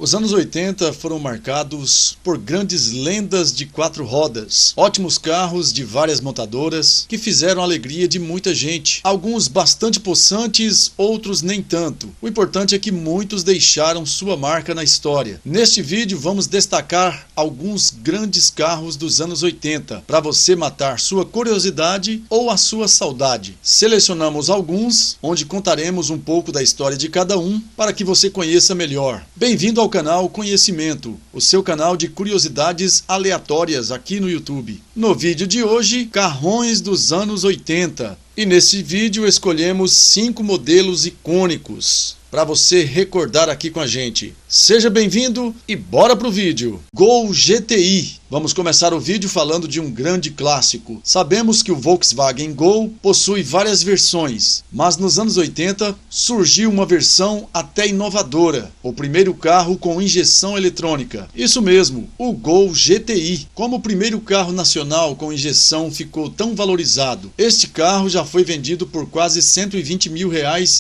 Os anos 80 foram marcados por grandes lendas de quatro rodas, ótimos carros de várias montadoras que fizeram a alegria de muita gente, alguns bastante possantes, outros nem tanto. O importante é que muitos deixaram sua marca na história. Neste vídeo vamos destacar alguns grandes carros dos anos 80, para você matar sua curiosidade ou a sua saudade. Selecionamos alguns, onde contaremos um pouco da história de cada um, para que você conheça melhor. Bem-vindo ao canal Conhecimento, o seu canal de curiosidades aleatórias aqui no YouTube. No vídeo de hoje, carrões dos anos 80. E nesse vídeo escolhemos 5 modelos icônicos para você recordar aqui com a gente. Seja bem-vindo e bora pro vídeo. Gol GTI. Vamos começar o vídeo falando de um grande clássico. Sabemos que o Volkswagen Gol possui várias versões, mas nos anos 80 surgiu uma versão até inovadora, o primeiro carro com injeção eletrônica. Isso mesmo, o Gol GTI. Como o primeiro carro nacional com injeção ficou tão valorizado, este carro já foi vendido por quase R$120 mil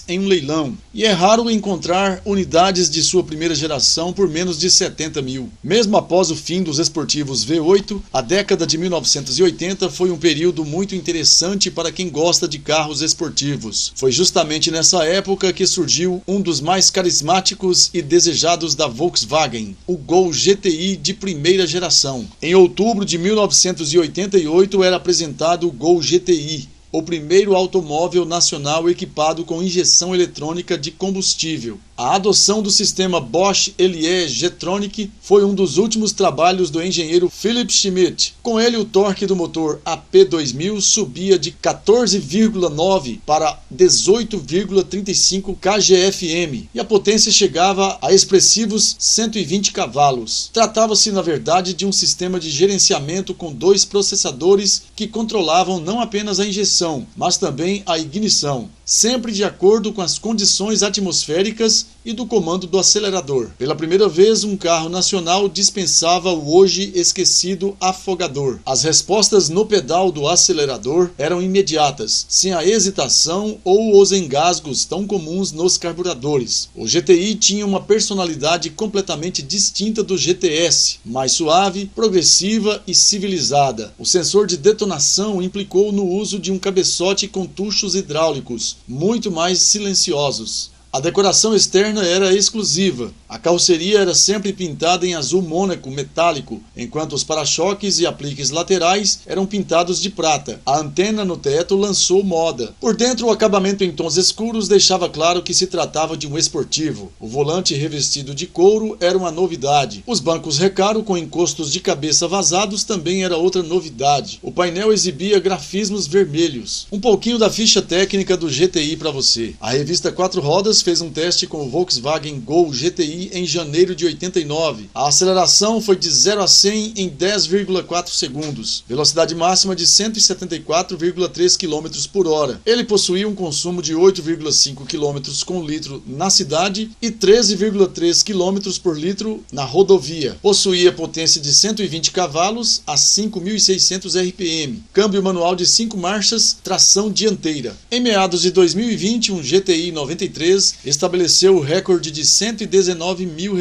em um leilão, e é raro encontrar unidades de sua primeira geração por menos de 70 mil. Mesmo após o fim dos esportivos V8, a década de 1980 foi um período muito interessante para quem gosta de carros esportivos. Foi justamente nessa época que surgiu um dos mais carismáticos e desejados da Volkswagen, o Gol GTI de primeira geração. Em outubro de 1988 era apresentado o Gol GTI, o primeiro automóvel nacional equipado com injeção eletrônica de combustível. A adoção do sistema Bosch LE Getronic foi um dos últimos trabalhos do engenheiro Philipp Schmidt. Com ele, o torque do motor AP2000 subia de 14,9 para 18,35 kgfm e a potência chegava a expressivos 120 cavalos. Tratava-se, na verdade, de um sistema de gerenciamento com 2 processadores que controlavam não apenas a injeção, mas também a ignição, sempre de acordo com as condições atmosféricas e do comando do acelerador. Pela primeira vez, um carro nacional dispensava o hoje esquecido afogador. As respostas no pedal do acelerador eram imediatas, sem a hesitação ou os engasgos tão comuns nos carburadores. O GTI tinha uma personalidade completamente distinta do GTS, mais suave, progressiva e civilizada. O sensor de detonação implicou no uso de um cabeçote com tuchos hidráulicos, muito mais silenciosos. A decoração externa era exclusiva. A carroceria era sempre pintada em azul mônaco metálico, enquanto os para-choques e apliques laterais eram pintados de prata. A antena no teto lançou moda. Por dentro, o acabamento em tons escuros deixava claro que se tratava de um esportivo. O volante revestido de couro era uma novidade. Os bancos Recaro com encostos de cabeça vazados também era outra novidade. O painel exibia grafismos vermelhos. Um pouquinho da ficha técnica do GTI para você. A revista Quatro Rodas fez um teste com o Volkswagen Gol GTI em janeiro de 89. A aceleração foi de 0 a 100 em 10,4 segundos. Velocidade máxima de 174,3 km por hora. Ele possuía um consumo de 8,5 km com litro na cidade e 13,3 km por litro na rodovia. Possuía potência de 120 cavalos a 5.600 RPM. Câmbio manual de 5 marchas, tração dianteira. Em meados de 2020, um GTI 93 estabeleceu o recorde de R$119 mil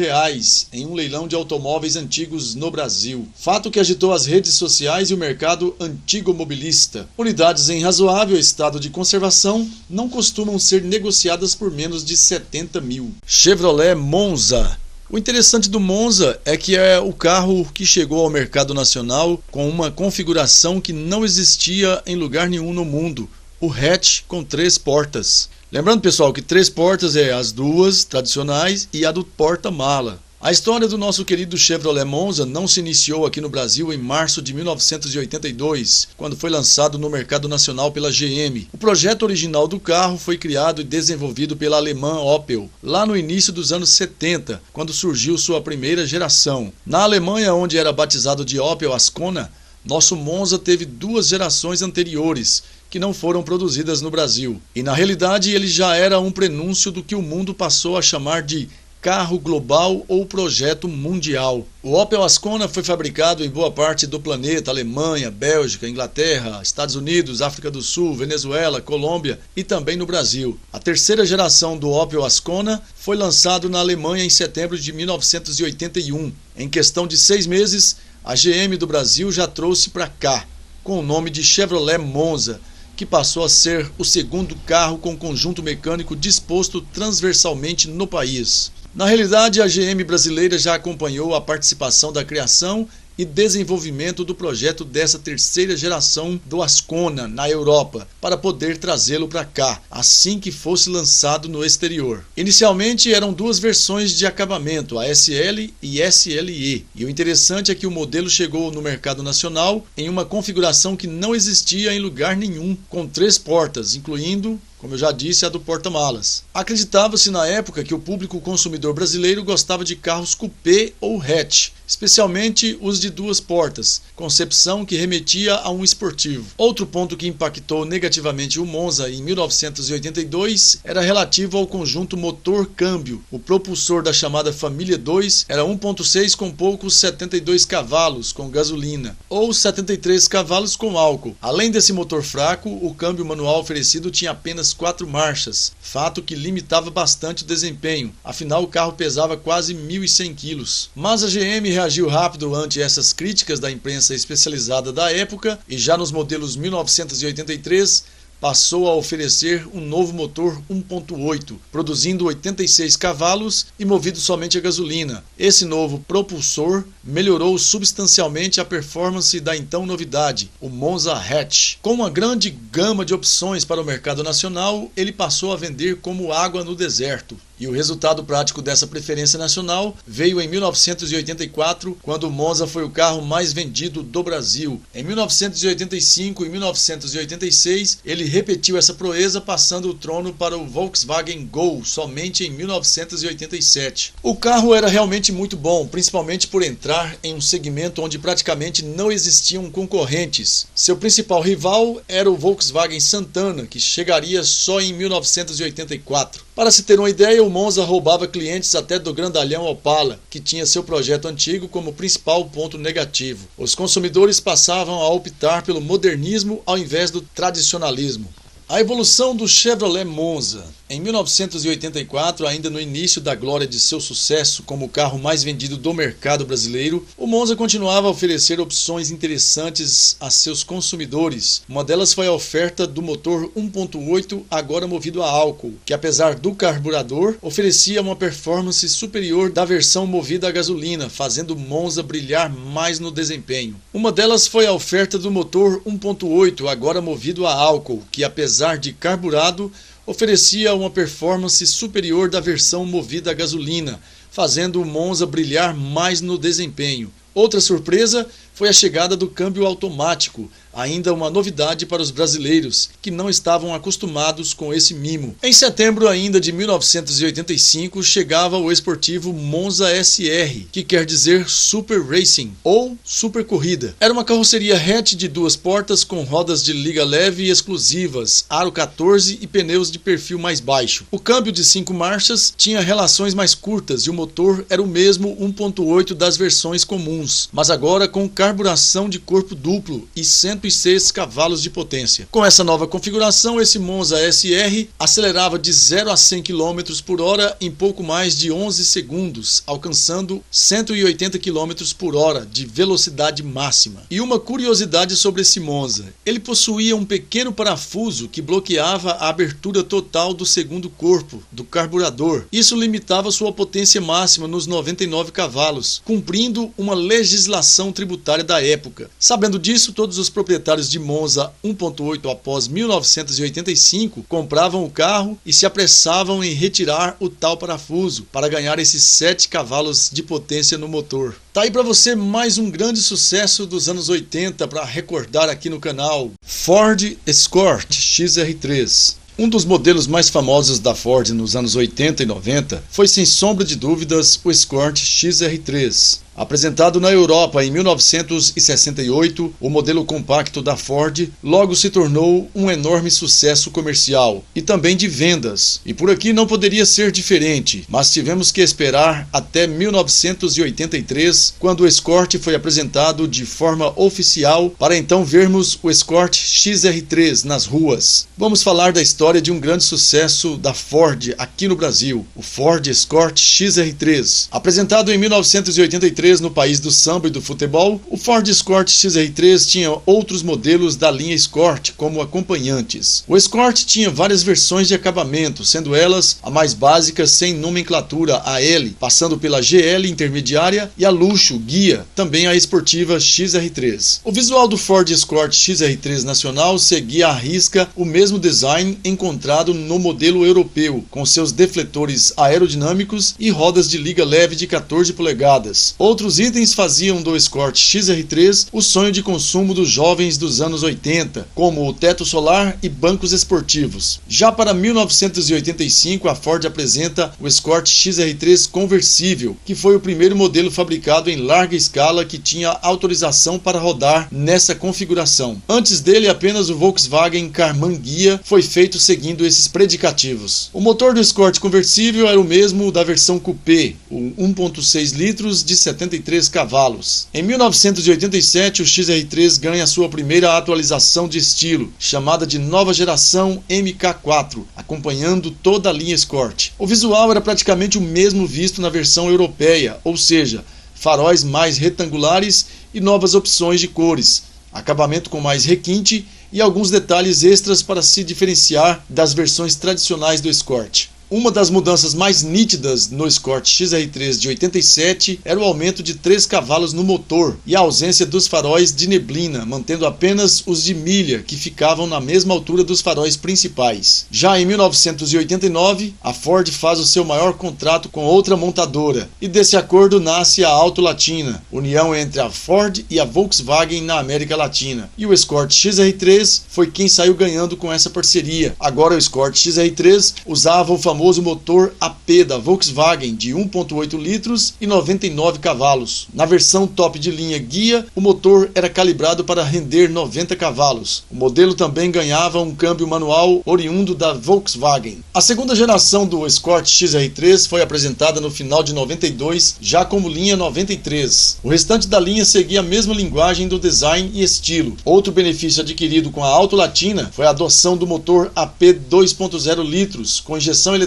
em um leilão de automóveis antigos no Brasil. Fato que agitou as redes sociais e o mercado antigomobilista. Unidades em razoável estado de conservação não costumam ser negociadas por menos de 70 mil. Chevrolet Monza. O interessante do Monza é que é o carro que chegou ao mercado nacional com uma configuração que não existia em lugar nenhum no mundo. O hatch com 3 portas. Lembrando, pessoal, que 3 portas é as 2 tradicionais e a do porta-mala. A história do nosso querido Chevrolet Monza não se iniciou aqui no Brasil em março de 1982, quando foi lançado no mercado nacional pela GM. O projeto original do carro foi criado e desenvolvido pela alemã Opel, lá no início dos anos 70, quando surgiu sua primeira geração. Na Alemanha, onde era batizado de Opel Ascona, nosso Monza teve 2 gerações anteriores, que não foram produzidas no Brasil. E na realidade ele já era um prenúncio do que o mundo passou a chamar de carro global ou projeto mundial. O Opel Ascona foi fabricado em boa parte do planeta: Alemanha, Bélgica, Inglaterra, Estados Unidos, África do Sul, Venezuela, Colômbia e também no Brasil. A terceira geração do Opel Ascona foi lançado na Alemanha em setembro de 1981. Em questão de 6 meses, a GM do Brasil já trouxe para cá, com o nome de Chevrolet Monza, que passou a ser o segundo carro com conjunto mecânico disposto transversalmente no país. Na realidade, a GM brasileira já acompanhou a participação da criação e desenvolvimento do projeto dessa terceira geração do Ascona na Europa, para poder trazê-lo para cá, assim que fosse lançado no exterior. Inicialmente eram duas versões de acabamento, a SL e SLE, e o interessante é que o modelo chegou no mercado nacional em uma configuração que não existia em lugar nenhum, com 3 portas, incluindo, como eu já disse, a do porta-malas. Acreditava-se na época que o público consumidor brasileiro gostava de carros coupé ou hatch, especialmente os de 2 portas, concepção que remetia a um esportivo. Outro ponto que impactou negativamente o Monza em 1982 era relativo ao conjunto motor-câmbio. O propulsor da chamada família 2 era 1.6 com poucos 72 cavalos com gasolina, ou 73 cavalos com álcool. Além desse motor fraco, o câmbio manual oferecido tinha apenas 4 marchas, fato que limitava bastante o desempenho, afinal o carro pesava quase 1.100 quilos. Mas a GM reagiu rápido ante essas críticas da imprensa especializada da época e já nos modelos 1983 passou a oferecer um novo motor 1.8, produzindo 86 cavalos e movido somente a gasolina. Esse novo propulsor melhorou substancialmente a performance da então novidade, o Monza Hatch. Com uma grande gama de opções para o mercado nacional, ele passou a vender como água no deserto. E o resultado prático dessa preferência nacional veio em 1984, quando o Monza foi o carro mais vendido do Brasil. Em 1985 e 1986, ele repetiu essa proeza, passando o trono para o Volkswagen Gol somente em 1987. O carro era realmente muito bom, principalmente por entrar em um segmento onde praticamente não existiam concorrentes. Seu principal rival era o Volkswagen Santana, que chegaria só em 1984. Para se ter uma ideia, o Monza roubava clientes até do grandalhão Opala, que tinha seu projeto antigo como principal ponto negativo. Os consumidores passavam a optar pelo modernismo ao invés do tradicionalismo. A evolução do Chevrolet Monza. Em 1984, ainda no início da glória de seu sucesso como o carro mais vendido do mercado brasileiro, o Monza continuava a oferecer opções interessantes a seus consumidores. Uma delas foi a oferta do motor 1.8, agora movido a álcool, que apesar do carburador, oferecia uma performance superior da versão movida a gasolina, fazendo o Monza brilhar mais no desempenho. Uma delas foi a oferta do motor 1.8, agora movido a álcool, que apesar de carburado, oferecia uma performance superior da versão movida a gasolina, fazendo o Monza brilhar mais no desempenho. Outra surpresa foi a chegada do câmbio automático, ainda uma novidade para os brasileiros, que não estavam acostumados com esse mimo. Em setembro ainda de 1985, chegava o esportivo Monza SR, que quer dizer Super Racing, ou Super Corrida. Era uma carroceria hatch de 2 portas com rodas de liga leve e exclusivas, aro 14 e pneus de perfil mais baixo. O câmbio de 5 marchas tinha relações mais curtas e o motor era o mesmo 1.8 das versões comuns, mas agora com carburação de corpo duplo e 106 cavalos de potência. Com essa nova configuração, esse Monza SR acelerava de 0 a 100 km por hora em pouco mais de 11 segundos, alcançando 180 km por hora de velocidade máxima. E uma curiosidade sobre esse Monza: ele possuía um pequeno parafuso que bloqueava a abertura total do segundo corpo do carburador. Isso limitava sua potência máxima nos 99 cavalos, cumprindo uma legislação tributária da época. Sabendo disso, todos os proprietários de Monza 1.8 após 1985 compravam o carro e se apressavam em retirar o tal parafuso para ganhar esses 7 cavalos de potência no motor. Tá aí para você mais um grande sucesso dos anos 80 para recordar aqui no canal: Ford Escort XR3. Um dos modelos mais famosos da Ford nos anos 80 e 90 foi, sem sombra de dúvidas, o Escort XR3. Apresentado na Europa em 1968, o modelo compacto da Ford logo se tornou um enorme sucesso comercial e também de vendas. E por aqui não poderia ser diferente, mas tivemos que esperar até 1983, quando o Escort foi apresentado de forma oficial, para então vermos o Escort XR3 nas ruas. Vamos falar da história de um grande sucesso da Ford aqui no Brasil, o Ford Escort XR3. Apresentado em 1983 no país do samba e do futebol, o Ford Escort XR3 tinha outros modelos da linha Escort como acompanhantes. O Escort tinha várias versões de acabamento, sendo elas a mais básica sem nomenclatura, a L, passando pela GL intermediária e a luxo, guia, também a esportiva XR3. O visual do Ford Escort XR3 nacional seguia à risca o mesmo design encontrado no modelo europeu, com seus defletores aerodinâmicos e rodas de liga leve de 14 polegadas. Outros itens faziam do Escort XR3 o sonho de consumo dos jovens dos anos 80, como o teto solar e bancos esportivos. Já para 1985, a Ford apresenta o Escort XR3 conversível, que foi o primeiro modelo fabricado em larga escala que tinha autorização para rodar nessa configuração. Antes dele, apenas o Volkswagen Karmann Ghia foi feito seguindo esses predicativos. O motor do Escort conversível era o mesmo da versão coupé, o 1.6 litros de 73 cavalos. Em 1987, o XR3 ganha sua primeira atualização de estilo, chamada de nova geração MK4, acompanhando toda a linha Escort. O visual era praticamente o mesmo visto na versão europeia, ou seja, faróis mais retangulares e novas opções de cores, acabamento com mais requinte e alguns detalhes extras para se diferenciar das versões tradicionais do Escort. Uma das mudanças mais nítidas no Escort XR3 de 87 era o aumento de 3 cavalos no motor e a ausência dos faróis de neblina, mantendo apenas os de milha, que ficavam na mesma altura dos faróis principais. Já em 1989, a Ford faz o seu maior contrato com outra montadora, e desse acordo nasce a Auto Latina, união entre a Ford e a Volkswagen na América Latina. E o Escort XR3 foi quem saiu ganhando com essa parceria. Agora o Escort XR3 usava o famoso motor AP da Volkswagen de 1.8 litros e 99 cavalos. Na versão top de linha Ghia, o motor era calibrado para render 90 cavalos. O modelo também ganhava um câmbio manual oriundo da Volkswagen. A segunda geração do Escort XR3 foi apresentada no final de 92, já como linha 93. O restante da linha seguia a mesma linguagem do design e estilo. Outro benefício adquirido com a Auto Latina foi a adoção do motor AP 2.0 litros, com injeção eletrônica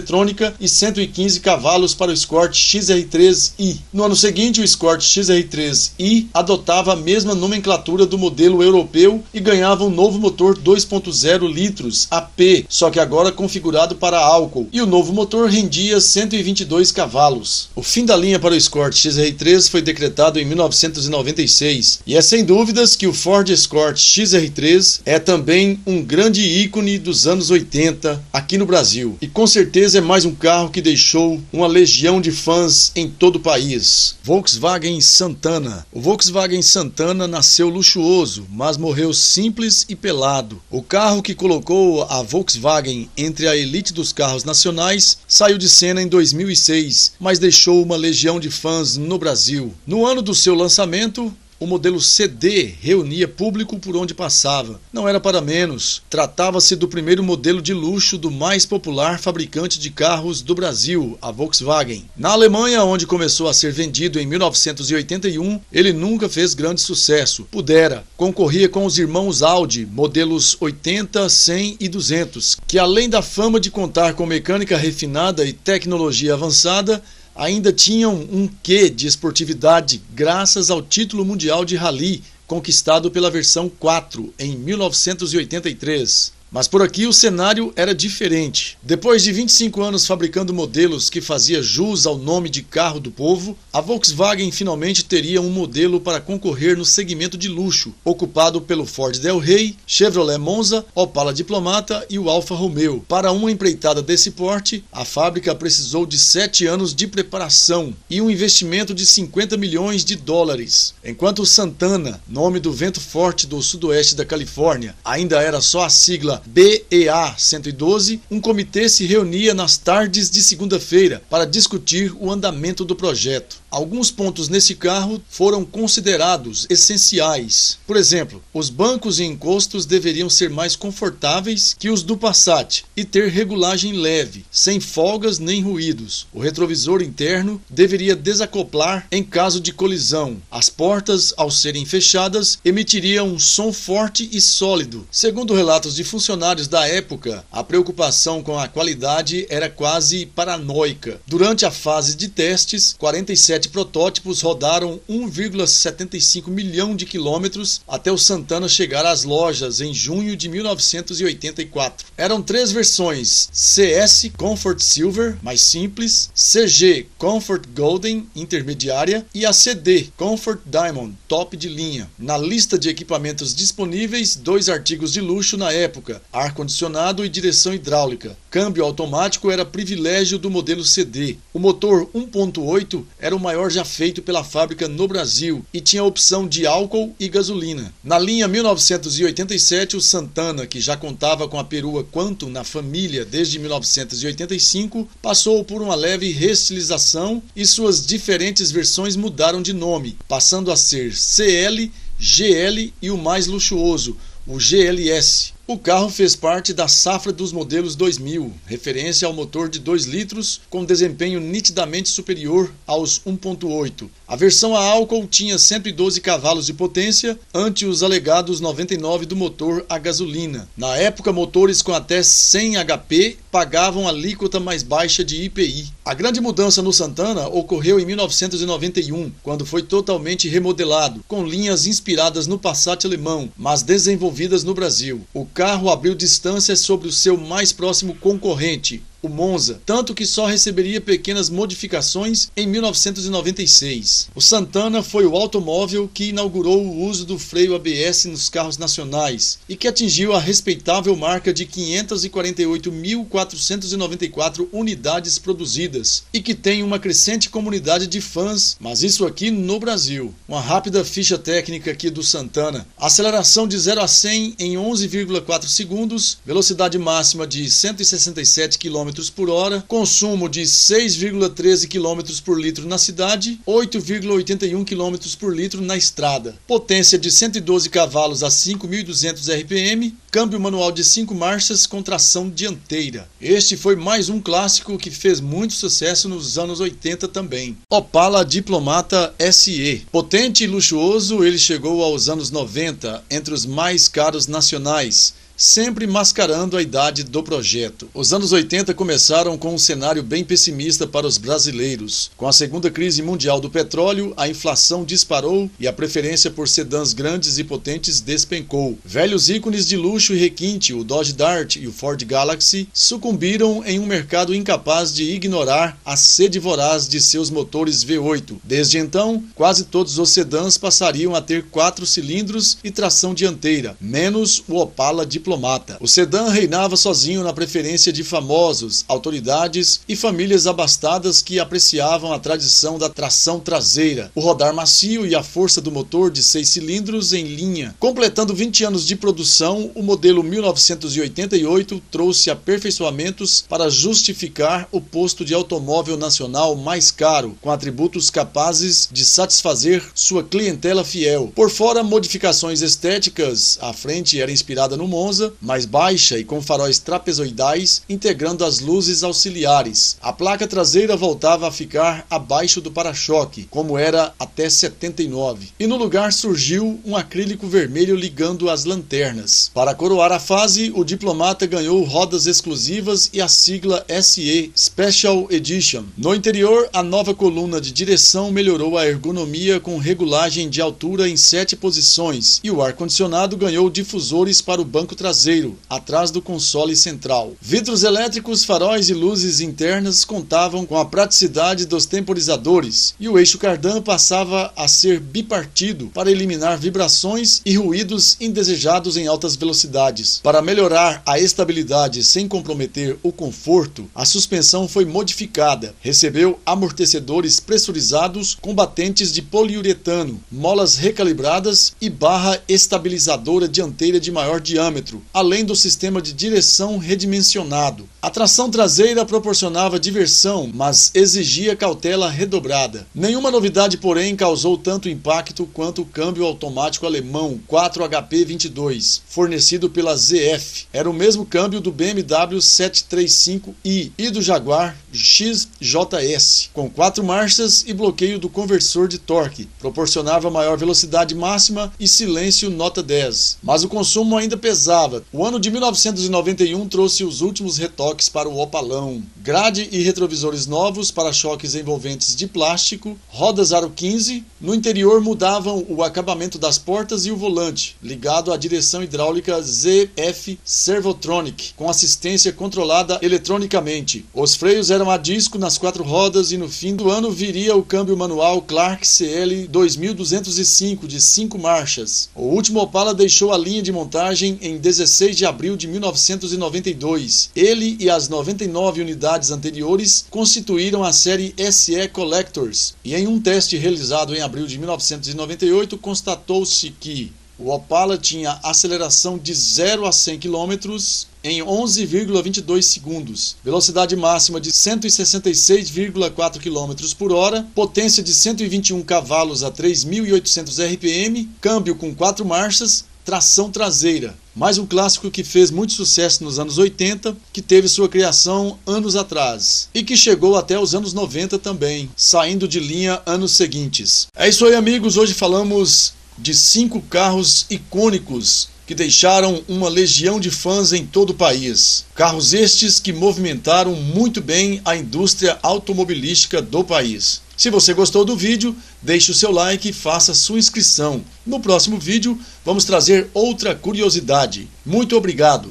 e 115 cavalos para o Escort XR3i. No ano seguinte, o Escort XR3i adotava a mesma nomenclatura do modelo europeu e ganhava um novo motor 2.0 litros AP, só que agora configurado para álcool, e o novo motor rendia 122 cavalos. O fim da linha para o Escort XR3 foi decretado em 1996, e é sem dúvidas que o Ford Escort XR3 é também um grande ícone dos anos 80 aqui no Brasil, e com certeza é mais um carro que deixou uma legião de fãs em todo o país. Volkswagen Santana. O Volkswagen Santana nasceu luxuoso, mas morreu simples e pelado. O carro que colocou a Volkswagen entre a elite dos carros nacionais saiu de cena em 2006, mas deixou uma legião de fãs no Brasil. No ano do seu lançamento, o modelo CD reunia público por onde passava. Não era para menos. Tratava-se do primeiro modelo de luxo do mais popular fabricante de carros do Brasil, a Volkswagen. Na Alemanha, onde começou a ser vendido em 1981, ele nunca fez grande sucesso. Pudera, concorria com os irmãos Audi, modelos 80, 100 e 200, que além da fama de contar com mecânica refinada e tecnologia avançada, ainda tinham um quê de esportividade graças ao título mundial de rally conquistado pela versão 4 em 1983. Mas por aqui o cenário era diferente. Depois de 25 anos fabricando modelos que fazia jus ao nome de carro do povo, a Volkswagen finalmente teria um modelo para concorrer no segmento de luxo, ocupado pelo Ford Del Rey, Chevrolet Monza, Opala Diplomata e o Alfa Romeo. Para uma empreitada desse porte, a fábrica precisou de 7 anos de preparação e um investimento de 50 milhões de dólares. Enquanto o Santana, nome do vento forte do sudoeste da Califórnia, ainda era só a sigla sigla BEA 112, um comitê se reunia nas tardes de segunda-feira para discutir o andamento do projeto. Alguns pontos nesse carro foram considerados essenciais. Por exemplo, os bancos e encostos deveriam ser mais confortáveis que os do Passat e ter regulagem leve, sem folgas nem ruídos. O retrovisor interno deveria desacoplar em caso de colisão. As portas, ao serem fechadas, emitiriam um som forte e sólido. Segundo relatos de funcionários da época, a preocupação com a qualidade era quase paranoica. Durante a fase de testes, 47 protótipos rodaram 1,75 milhão de quilômetros até o Santana chegar às lojas em junho de 1984. Eram 3 versões: CS Comfort Silver, mais simples, CG Comfort Golden, intermediária, e a CD Comfort Diamond, top de linha. Na lista de equipamentos disponíveis, 2 artigos de luxo na época: ar-condicionado e direção hidráulica. Câmbio automático era privilégio do modelo CD. O motor 1.8 era o maior já feito pela fábrica no Brasil e tinha a opção de álcool e gasolina. Na linha 1987, o Santana, que já contava com a perua Quantum na família desde 1985, passou por uma leve restilização e suas diferentes versões mudaram de nome, passando a ser CL, GL e o mais luxuoso, o GLS. O carro fez parte da safra dos modelos 2000, referência ao motor de 2 litros com desempenho nitidamente superior aos 1.8. A versão a álcool tinha 112 cavalos de potência, ante os alegados 99 do motor a gasolina. Na época, motores com até 100 HP pagavam a alíquota mais baixa de IPI. A grande mudança no Santana ocorreu em 1991, quando foi totalmente remodelado, com linhas inspiradas no Passat alemão, mas desenvolvidas no Brasil. O carro abriu distância sobre o seu mais próximo concorrente, o Monza, tanto que só receberia pequenas modificações em 1996. O Santana foi o automóvel que inaugurou o uso do freio ABS nos carros nacionais e que atingiu a respeitável marca de 548.494 unidades produzidas e que tem uma crescente comunidade de fãs, mas isso aqui no Brasil. Uma rápida ficha técnica aqui do Santana: aceleração de 0 a 100 em 11,4 segundos, velocidade máxima de 167 km por hora, consumo de 6,13 km por litro na cidade, 8,81 km por litro na estrada, potência de 112 cavalos a 5.200 RPM, câmbio manual de 5 marchas com tração dianteira. Este foi mais um clássico que fez muito sucesso nos anos 80 também. Opala Diplomata SE. Potente e luxuoso, ele chegou aos anos 90 entre os mais caros nacionais, sempre mascarando a idade do projeto. Os anos 80 começaram com um cenário bem pessimista para os brasileiros. Com a segunda crise mundial do petróleo, a inflação disparou e a preferência por sedãs grandes e potentes despencou. Velhos ícones de luxo e requinte, o Dodge Dart e o Ford Galaxy, sucumbiram em um mercado incapaz de ignorar a sede voraz de seus motores V8. Desde então, quase todos os sedãs passariam a ter 4 cilindros e tração dianteira, menos o Opala Diplomata. O sedã reinava sozinho na preferência de famosos, autoridades e famílias abastadas que apreciavam a tradição da tração traseira, o rodar macio e a força do motor de 6 cilindros em linha. Completando 20 anos de produção, o modelo 1988 trouxe aperfeiçoamentos para justificar o posto de automóvel nacional mais caro, com atributos capazes de satisfazer sua clientela fiel. Por fora, modificações estéticas. A frente era inspirada no Monza, mais baixa e com faróis trapezoidais, integrando as luzes auxiliares. A placa traseira voltava a ficar abaixo do para-choque, como era até 79. E no lugar surgiu um acrílico vermelho ligando as lanternas. Para coroar a fase, o Diplomata ganhou rodas exclusivas e a sigla SE Special Edition. No interior, a nova coluna de direção melhorou a ergonomia com regulagem de altura em 7 posições e o ar-condicionado ganhou difusores para o banco traseiro, atrás do console central. Vidros elétricos, faróis e luzes internas contavam com a praticidade dos temporizadores e o eixo cardan passava a ser bipartido para eliminar vibrações e ruídos indesejados em altas velocidades. Para melhorar a estabilidade sem comprometer o conforto, a suspensão foi modificada. Recebeu amortecedores pressurizados com batentes de poliuretano, molas recalibradas e barra estabilizadora dianteira de maior diâmetro, centro, além do sistema de direção redimensionado. A tração traseira proporcionava diversão, mas exigia cautela redobrada. Nenhuma novidade, porém, causou tanto impacto quanto o câmbio automático alemão 4HP22, fornecido pela ZF. Era o mesmo câmbio do BMW 735i e do Jaguar XJS, com 4 marchas e bloqueio do conversor de torque. Proporcionava maior velocidade máxima e silêncio nota 10. Mas o consumo ainda pesava. O ano de 1991 trouxe os últimos retoques para o Opalão. Grade e retrovisores novos, para-choques envolventes de plástico, rodas aro 15. No interior mudavam o acabamento das portas e o volante, ligado à direção hidráulica ZF Servotronic, com assistência controlada eletronicamente. Os freios eram a disco nas 4 rodas e no fim do ano viria o câmbio manual Clark CL 2205 de 5 marchas. O último Opala deixou a linha de montagem em 16 de abril de 1992. Ele e as 99 unidades anteriores constituíram a série SE Collectors, e em um teste realizado em abril de 1998 constatou-se que o Opala tinha aceleração de 0 a 100 km em 11,22 segundos, velocidade máxima de 166,4 km por hora, potência de 121 cavalos a 3.800 RPM, câmbio com 4 marchas, tração traseira. Mais um clássico que fez muito sucesso nos anos 80, que teve sua criação anos atrás e que chegou até os anos 90 também, saindo de linha anos seguintes. É isso aí, amigos, hoje falamos de 5 carros icônicos que deixaram uma legião de fãs em todo o país. Carros estes que movimentaram muito bem a indústria automobilística do país. Se você gostou do vídeo, deixe o seu like e faça sua inscrição. No próximo vídeo, vamos trazer outra curiosidade. Muito obrigado!